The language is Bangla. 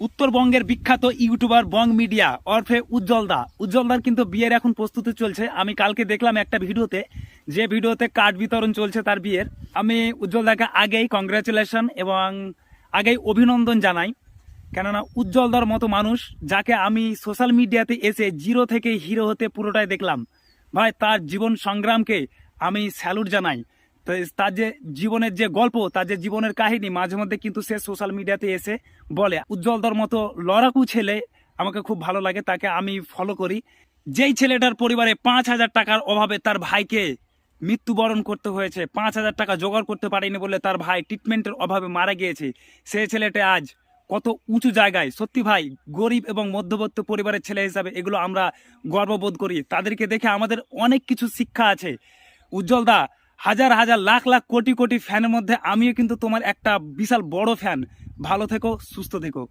উত্তরবঙ্গের বিখ্যাত ইউটিউবার বং মিডিয়া ওরফে উজ্জ্বলদার কিন্তু বিয়ের এখন প্রস্তুতি চলছে। আমি কালকে দেখলাম একটা ভিডিওতে, যে ভিডিওতে কার্ড বিতরণ চলছে তার বিয়ের। আমি উজ্জ্বলদাকে আগেই কংগ্রাচুলেশন এবং আগেই অভিনন্দন জানাই, কেননা উজ্জ্বলদার মতো মানুষ যাকে আমি সোশ্যাল মিডিয়াতে এসে জিরো থেকে হিরো হতে পুরোটাই দেখলাম, ভাই তার জীবন সংগ্রামকে আমি স্যালুট জানাই। তো তার যে জীবনের যে গল্প, তার যে জীবনের কাহিনী মাঝে মধ্যে কিন্তু সে সোশ্যাল মিডিয়াতে এসে বলে। উজ্জ্বলদার মতো লড়াকু ছেলে আমাকে খুব ভালো লাগে, তাকে আমি ফলো করি। যেই ছেলেটার পরিবারে 5,000 টাকার অভাবে তার ভাইকে মৃত্যুবরণ করতে হয়েছে, 5,000 টাকা জোগাড় করতে পারেনি বলে তার ভাই ট্রিটমেন্টের অভাবে মারা গিয়েছে, সেই ছেলেটা আজ কত উঁচু জায়গায়। সত্যি ভাই, গরিব এবং মধ্যবিত্ত পরিবারের ছেলে হিসাবে এগুলো আমরা গর্ববোধ করি। তাদেরকে দেখে আমাদের অনেক কিছু শিক্ষা আছে। উজ্জ্বলদা, হাজার হাজার লাখ লাখ কোটি কোটি ফ্যানের মধ্যে আমিও কিন্তু তোমার একটা বিশাল বড় ফ্যান। ভালো থেকো, সুস্থ থেকো।